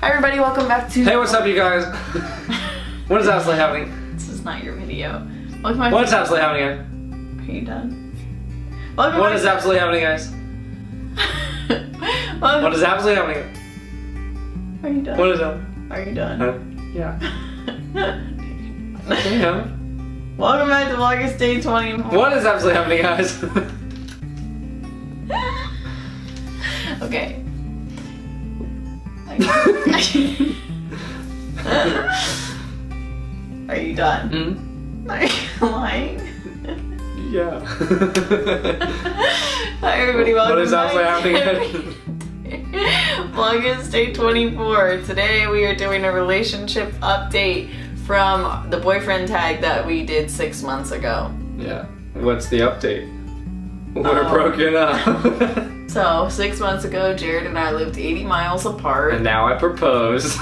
Hi everybody, welcome back to... Hey, what's up you guys? What is absolutely happening? This is not your video. Welcome back What's absolutely happening, guys? Are you done? Welcome What back is absolutely happening, guys? What is absolutely happening? Are you done? What is up? Are you done? Yeah. Damn. Welcome back to Vlogust Day 20. What is absolutely happening, guys? Okay. Are you done? Mm-hmm. Are you lying? Yeah. Hi everybody, welcome What is absolutely back happening? Vlogust Day 24. Today we are doing a relationship update from the boyfriend tag that we did 6 months ago. Yeah. What's the update? We're broken up. So 6 months ago, Jared and I lived 80 miles apart. And now I propose.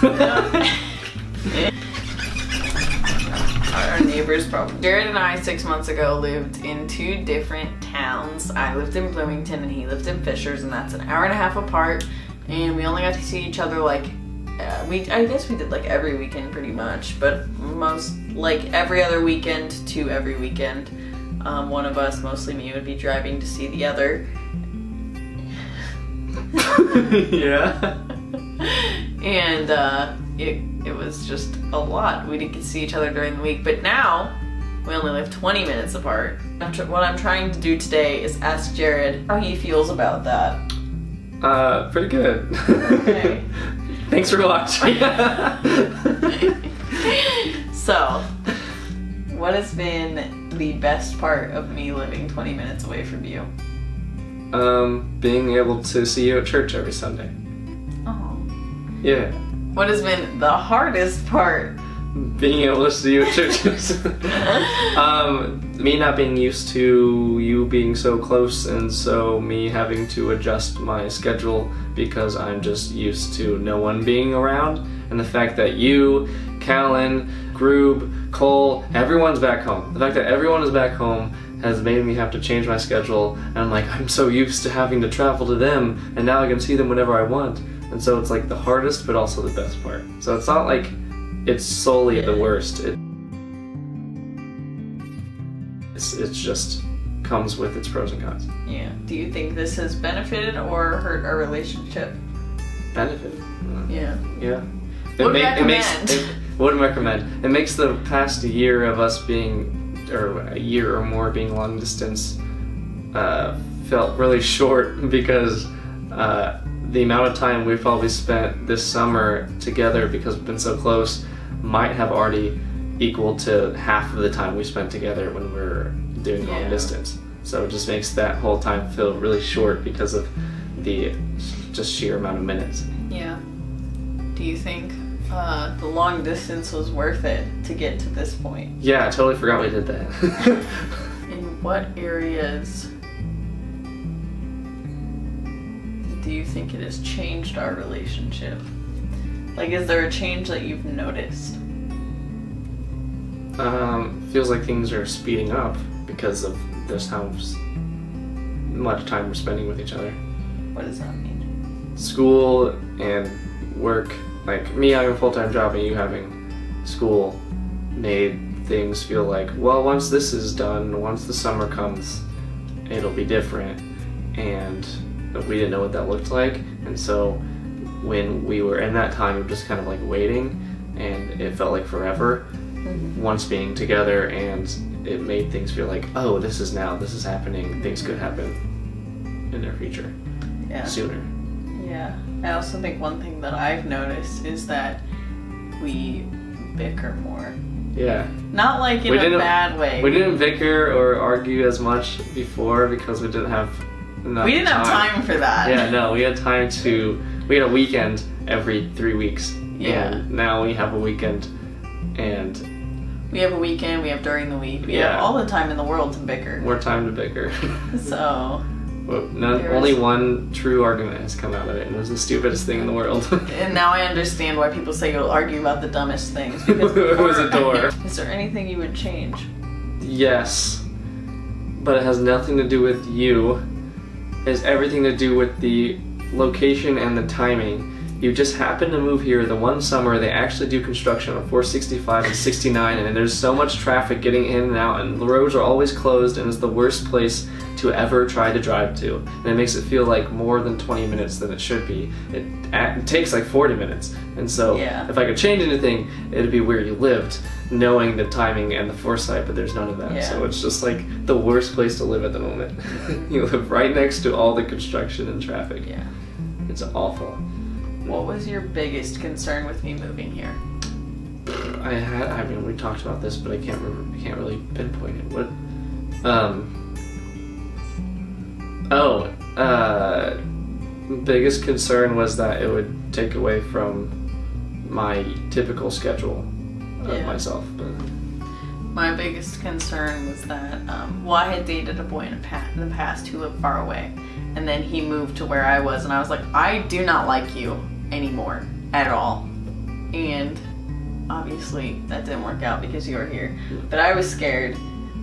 Our neighbor's problem. Jared and I 6 months ago lived in 2 different towns. I lived in Bloomington and he lived in Fishers, and that's an hour and a half apart. And we only got to see each other like, I guess we did like every weekend pretty much, but most, like every other weekend to every weekend. One of us, mostly me, would be driving to see the other. Yeah. And it was just a lot. We didn't get to see each other during the week, but now we only live 20 minutes apart. What I'm trying to do today is ask Jared how he feels about that. Pretty good. Okay. Thanks for watching. So, what has been the best part of me living 20 minutes away from you? Being able to see you at church every Sunday. Oh. Yeah. What has been the hardest part? Being able to see you at church. Me not being used to you being so close, and so me having to adjust my schedule because I'm just used to no one being around, and the fact that you, Callan, Groob, Cole, everyone's back home. The fact that everyone is back home has made me have to change my schedule, and I'm like, I'm so used to having to travel to them, and now I can see them whenever I want. And so it's like the hardest, but also the best part. So it's not like it's solely the worst. It's just comes with its pros and cons. Yeah. Do you think this has benefited or hurt our relationship? Benefit. Yeah. Yeah. Would recommend. Would recommend. It makes the past year of us being, or a year or more being long distance, felt really short because the amount of time we've probably spent this summer together because we've been so close might have already equal to half of the time we spent together when we were doing long distance. So it just makes that whole time feel really short because of the just sheer amount of minutes. Yeah. Do you think the long distance was worth it to get to this point? Yeah, I totally forgot we did that. In what areas do you think it has changed our relationship? Like, is there a change that you've noticed? Feels like things are speeding up because of this how much time we're spending with each other. What does that mean? School and work, like me having a full-time job and you having school, made things feel like, well, once this is done, once the summer comes, it'll be different. And we didn't know what that looked like. And so when we were in that time, we were just kind of like waiting, and it felt like forever. Once being together, and it made things feel like, oh, this is happening, things could happen in their future sooner. Yeah. I also think one thing that I've noticed is that we bicker more. Yeah. Not like in a bad way. We didn't bicker or argue as much before because we didn't have enough have time for that. Yeah, no, we had time we had a weekend every 3 weeks. Yeah. And now we have a weekend, and we have a weekend, we have during the week, we have all the time in the world to bicker. More time to bicker. So... Well, only one true argument has come out of it, and it was the stupidest thing in the world. And now I understand why people say you'll argue about the dumbest things. Because it was a door. Is there anything you would change? Yes, but it has nothing to do with you. It has everything to do with the location and the timing. you just happen to move here the one summer they actually do construction on 465 and 69, and there's so much traffic getting in and out, and the roads are always closed, and it's the worst place to ever try to drive to. And it makes it feel like more than 20 minutes than it should be. It takes like 40 minutes. And so if I could change anything, it'd be where you lived, knowing the timing and the foresight, but there's none of that. So it's just like the worst place to live at the moment. You live right next to all the construction and traffic. Yeah. It's awful. What was your biggest concern with me moving here? I mean, we talked about this, but I can't remember. I can't really pinpoint it. What? Biggest concern was that it would take away from my typical schedule of myself. But my biggest concern was that, I had dated a boy in the past who lived far away, and then he moved to where I was, and I was like, I do not like you anymore at all. And obviously that didn't work out because you were here. But I was scared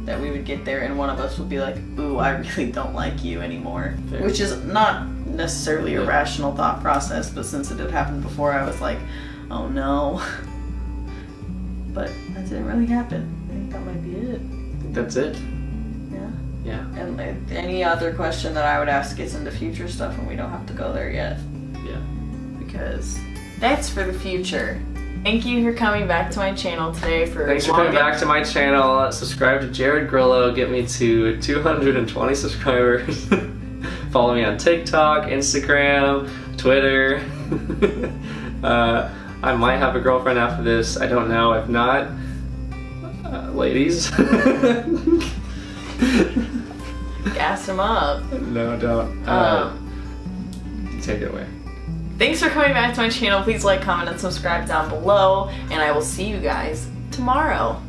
that we would get there and one of us would be like, ooh, I really don't like you anymore. Fair. Which is not necessarily a rational thought process, but since it had happened before, I was like, oh no. But that didn't really happen. I think that might be it. I think that's it. Yeah. Yeah. And any other question that I would ask gets into future stuff, and we don't have to go there yet. Yeah. Because that's for the future. Thank you for coming back to my channel today. Thanks for coming back to my channel. Subscribe to Jared Grillo. Get me to 220 subscribers. Follow me on TikTok, Instagram, Twitter. I might have a girlfriend after this. I don't know. If not, ladies. Gas him up. No, don't. Take it away. Thanks for coming back to my channel. Please like, comment, and subscribe down below. And I will see you guys tomorrow.